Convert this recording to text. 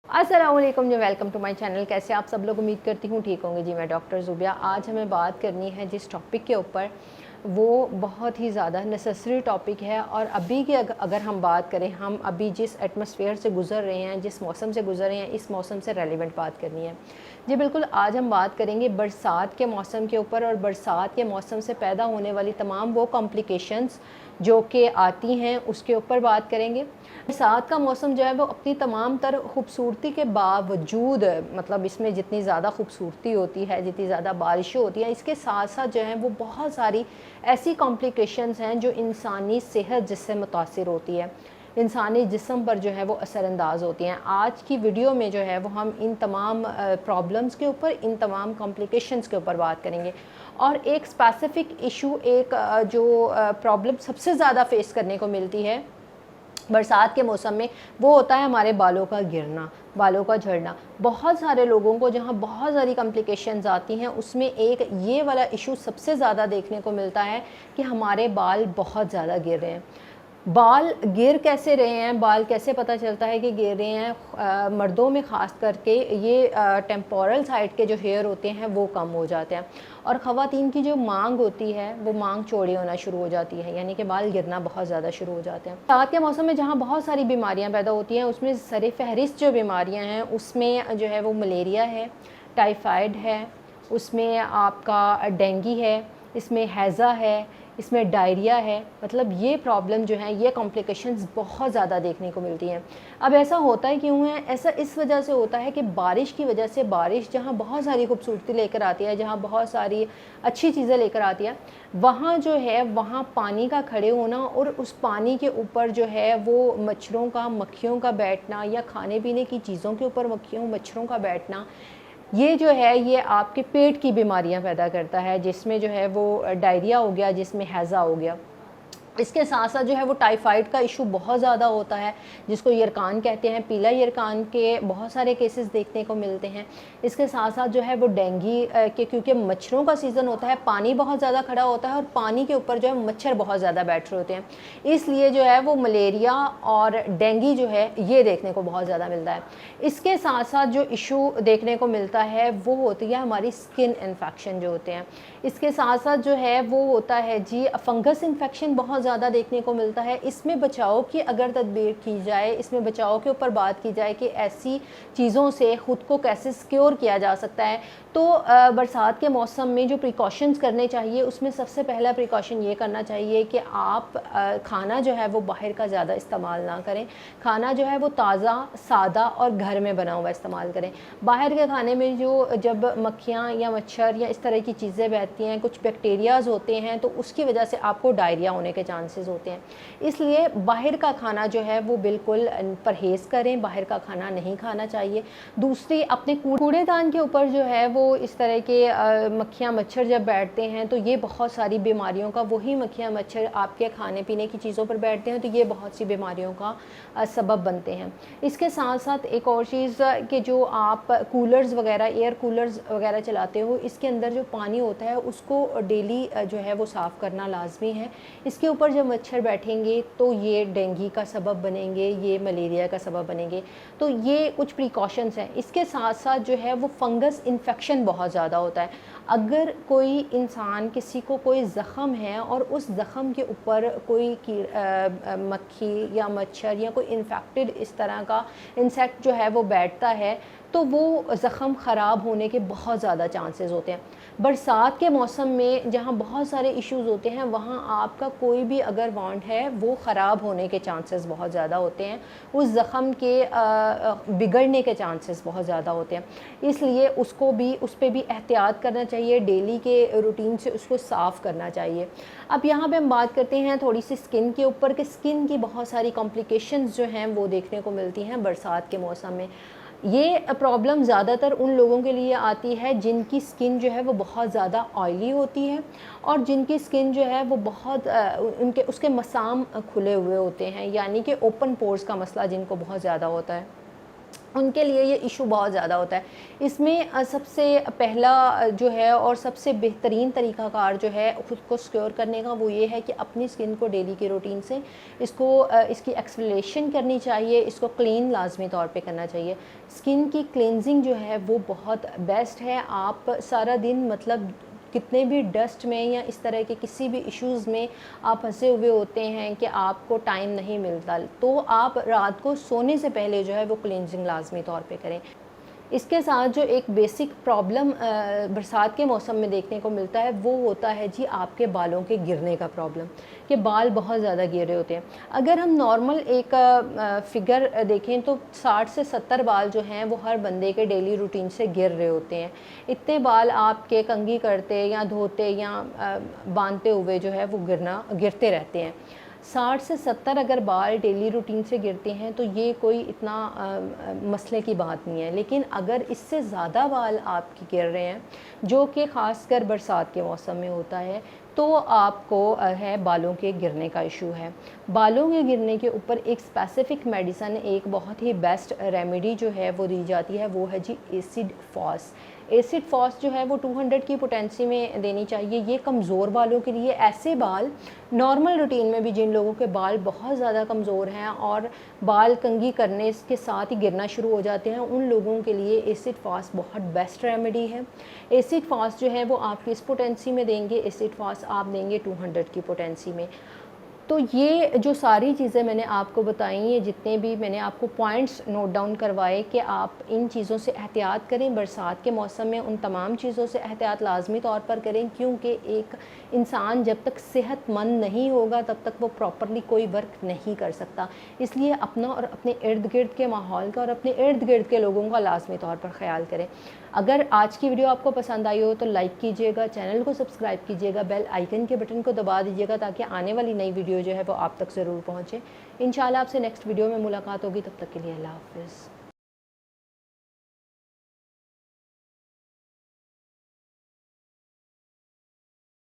अस्सलाम वालेकुम जी, welcome to my channel. कैसे आप सब लोग? उम्मीद करती हूँ ठीक होंगे जी। मैं डॉक्टर ज़ुबिया। आज हमें बात करनी है जिस टॉपिक के ऊपर, वो बहुत ही ज़्यादा नेसेसरी टॉपिक है। और अभी की अगर हम बात करें, हम अभी जिस एटमॉस्फेयर से गुज़र रहे हैं, जिस मौसम से गुज़र रहे हैं, इस मौसम से रेलिवेंट बात करनी है जी। बिल्कुल, आज हम बात करेंगे बरसात के मौसम के ऊपर, और बरसात के मौसम से पैदा होने वाली तमाम वो कॉम्प्लिकेशंस जो कि आती हैं, उसके ऊपर बात करेंगे। बरसात का मौसम जो है वो अपनी तमाम तर खूबसूरती के बावजूद, मतलब इसमें जितनी ज़्यादा खूबसूरती होती है, जितनी ज़्यादा बारिशें होती हैं, इसके साथ साथ जो है वो बहुत सारी ऐसी कॉम्प्लिकेशंस हैं जो इंसानी सेहत जिससे मुतासिर होती है, इंसानी जिस्म पर जो है वो असरअंदाज होती हैं। आज की वीडियो में जो है वो हम इन तमाम प्रॉब्लम्स के ऊपर, इन तमाम कॉम्प्लिकेशंस के ऊपर बात करेंगे। और एक स्पेसिफ़िक इशू, एक जो प्रॉब्लम सबसे ज़्यादा फेस करने को मिलती है बरसात के मौसम में, वो होता है हमारे बालों का गिरना, बालों का झड़ना। बहुत सारे लोगों को जहाँ बहुत सारी कॉम्प्लिकेशंस आती हैं, उसमें एक ये वाला इशू सबसे ज़्यादा देखने को मिलता है कि हमारे बाल बहुत ज़्यादा गिर रहे हैं। बाल गिर कैसे रहे हैं, बाल कैसे पता चलता है कि गिर रहे हैं? मर्दों में ख़ास करके ये टेम्पोरल साइड के जो हेयर होते हैं वो कम हो जाते हैं, और ख़वातीन की जो मांग होती है वो मांग चौड़ी होना शुरू हो जाती है, यानी कि बाल गिरना बहुत ज़्यादा शुरू हो जाते हैं। रात के मौसम में जहाँ बहुत सारी बीमारियाँ पैदा होती हैं, उसमें सर फहरिस्त जो बीमारियाँ हैं उसमें जो है वो मलेरिया है, टाइफाइड है, उसमें आपका डेंगू है, इसमें हैज़ा है, इसमें डायरिया है। मतलब ये प्रॉब्लम जो है, ये कॉम्प्लिकेशंस बहुत ज़्यादा देखने को मिलती हैं। अब ऐसा होता है क्यों है? ऐसा इस वजह से होता है कि बारिश की वजह से, बारिश जहाँ बहुत सारी खूबसूरती लेकर आती है, जहाँ बहुत सारी अच्छी चीज़ें लेकर आती है, वहाँ जो है वहाँ पानी का खड़े होना, और उस पानी के ऊपर जो है वो मच्छरों का, मक्खियों का बैठना, या खाने पीने की चीज़ों के ऊपर मक्खियों, मच्छरों का बैठना, ये जो है ये आपके पेट की बीमारियां पैदा करता है, जिसमें जो है वो डायरिया हो गया, जिसमें हैज़ा हो गया। इसके साथ साथ जो है वो टाइफाइड का इशू बहुत ज़्यादा होता है, जिसको यरकान कहते हैं। पीला यरकान के बहुत सारे केसेस देखने को मिलते हैं। इसके साथ साथ जो है वो डेंगू के, क्योंकि मच्छरों का सीज़न होता है, पानी बहुत ज़्यादा खड़ा होता है, और पानी के ऊपर जो है मच्छर बहुत ज़्यादा बैठ रहे होते हैं, इसलिए जो है वो मलेरिया और डेंगू जो है ये देखने को बहुत ज़्यादा मिलता है। इसके साथ साथ जो इशू देखने को मिलता है वो होती है हमारी स्किन इन्फेक्शन जो होते हैं। इसके साथ साथ जो है वो होता है जी फंगस इन्फेक्शन बहुत ज़्यादा देखने को मिलता है। इसमें बचाव की अगर तदबीर की जाए, इसमें बचाव के ऊपर बात की जाए कि ऐसी चीज़ों से ख़ुद को कैसे सिक्योर किया जा सकता है, तो बरसात के मौसम में जो प्रिकॉशंस करने चाहिए, उसमें सबसे पहला प्रिकॉशन ये करना चाहिए कि आप खाना जो है वो बाहर का ज़्यादा इस्तेमाल ना करें। खाना जो है वो ताज़ा, सादा और घर में बना हुआ इस्तेमाल करें। बाहर के खाने में जो जब मक्खियाँ या मच्छर या इस तरह की चीज़ें बहती हैं, कुछ बैक्टीरियाज़ होते हैं, तो उसकी वजह से आपको डायरिया होने के चांसेस होते हैं। इसलिए बाहर का खाना जो है वो बिल्कुल परहेज़ करें, बाहर का खाना नहीं खाना चाहिए। दूसरी, अपने कूड़ेदान के ऊपर जो है वो इस तरह के मक्खियाँ मच्छर जब बैठते हैं, तो ये बहुत सारी बीमारियों का, वही मक्खियाँ मच्छर आपके खाने पीने की चीज़ों पर बैठते हैं, तो ये बहुत सी बीमारियों का सबब बनते हैं। इसके साथ साथ एक और चीज़ कि जो आप कूलर्स वगैरह, एयर कूलर्स वगैरह चलाते हो, इसके अंदर जो पानी होता है उसको डेली जो है वो साफ़ करना लाजमी है। इसके ऊपर जब मच्छर बैठेंगे तो ये डेंगू का सबब बनेंगे, ये मलेरिया का सबब बनेंगे। तो ये कुछ प्रिकॉशंस हैं। इसके साथ साथ जो है वो फंगस इन्फेक्शन बहुत ज़्यादा होता है। अगर कोई इंसान, किसी को कोई ज़ख़म है और उस ज़ख़म के ऊपर कोई मक्खी या मच्छर या कोई इन्फेक्टेड इस तरह का इंसेक्ट जो है वो बैठता है, तो वो ज़ख़म ख़राब होने के बहुत ज़्यादा चांसेस होते हैं। बरसात के मौसम में जहाँ बहुत सारे इश्यूज़ होते हैं, वहाँ आपका कोई भी अगर वांड है वो ख़राब होने के चांसेस बहुत ज़्यादा होते हैं, उस ज़ख़म के बिगड़ने के चांसेस बहुत ज़्यादा होते हैं। इसलिए उसको भी, उस पर भी एहतियात करना चाहिए, डेली के रूटीन से उसको साफ़ करना चाहिए। अब यहाँ पे हम बात करते हैं थोड़ी सी स्किन के ऊपर, कि स्किन की बहुत सारी कॉम्प्लिकेशंस जो हैं वो देखने को मिलती हैं बरसात के मौसम में। ये प्रॉब्लम ज़्यादातर उन लोगों के लिए आती है जिनकी स्किन जो है वो बहुत ज़्यादा ऑयली होती है, और जिनकी स्किन जो है वो बहुत उनके उसके मसाम खुले हुए होते हैं, यानी कि ओपन पोर्स का मसला जिनको बहुत ज़्यादा होता है। उनके लिए ये इशू बहुत ज़्यादा होता है। इसमें सबसे पहला जो है और सबसे बेहतरीन तरीक़ाकार जो है ख़ुद को सिक्योर करने का, वो ये है कि अपनी स्किन को डेली के रूटीन से इसकी एक्सफोलिएशन करनी चाहिए, इसको क्लीन लाजमी तौर पे करना चाहिए। स्किन की क्लींजिंग जो है वो बहुत बेस्ट है। आप सारा दिन मतलब कितने भी डस्ट में या इस तरह के किसी भी इश्यूज़ में आप फंसे हुए होते हैं कि आपको टाइम नहीं मिलता, तो आप रात को सोने से पहले जो है वो क्लींजिंग लाजमी तौर पे करें। इसके साथ जो एक बेसिक प्रॉब्लम बरसात के मौसम में देखने को मिलता है वो होता है जी आपके बालों के गिरने का प्रॉब्लम, कि बाल बहुत ज़्यादा गिर रहे होते हैं। अगर हम नॉर्मल एक फ़िगर देखें तो 60 से 70 बाल जो हैं वो हर बंदे के डेली रूटीन से गिर रहे होते हैं। इतने बाल आपके कंघी करते या धोते या बांधते हुए जो है वो गिरते रहते हैं। 60 से 70 अगर बाल डेली रूटीन से गिरते हैं तो ये कोई इतना मसले की बात नहीं है। लेकिन अगर इससे ज़्यादा बाल आपके गिर रहे हैं, जो कि ख़ासकर बरसात के मौसम में होता है, तो आपको है बालों के गिरने का इशू है। बालों के गिरने के ऊपर एक स्पेसिफ़िक मेडिसन, एक बहुत ही बेस्ट रेमेडी जो है वो दी जाती है, वो है जी एसिड फॉस। एसिड फॉस जो है वो 200 की पोटेंसी में देनी चाहिए। ये कमज़ोर बालों के लिए, ऐसे बाल नॉर्मल रूटीन में भी जिन लोगों के बाल बहुत ज़्यादा कमज़ोर हैं और बाल कंघी करने के साथ ही गिरना शुरू हो जाते हैं, उन लोगों के लिए एसिड फॉस बहुत बेस्ट रेमेडी है। एसिड फॉस जो है वो आप किस पोटेंसी में देंगे? एसिड फॉस आप देंगे 200 की पोटेंसी में। तो ये जो सारी चीज़ें मैंने आपको बताई, ये जितने भी मैंने आपको पॉइंट्स नोट डाउन करवाए कि आप इन चीज़ों से एहतियात करें। बरसात के मौसम में उन तमाम चीज़ों से एहतियात लाजमी तौर पर करें, क्योंकि एक इंसान जब तक सेहतमंद नहीं होगा तब तक वो प्रॉपरली कोई वर्क नहीं कर सकता। इसलिए अपना और अपने इर्द गिर्द के माहौल का और अपने इर्द गिर्द के लोगों का लाजमी तौर पर ख्याल करें। अगर आज की वीडियो आपको पसंद आई हो तो लाइक कीजिएगा, चैनल को सब्सक्राइब कीजिएगा, बेल आइकन के बटन को दबा दीजिएगा ताकि आने वाली नई वीडियो जो है वो आप तक ज़रूर पहुँचे। इंशाल्लाह आपसे नेक्स्ट वीडियो में मुलाकात होगी, तब तक के लिए अल्लाह हाफ़िज़।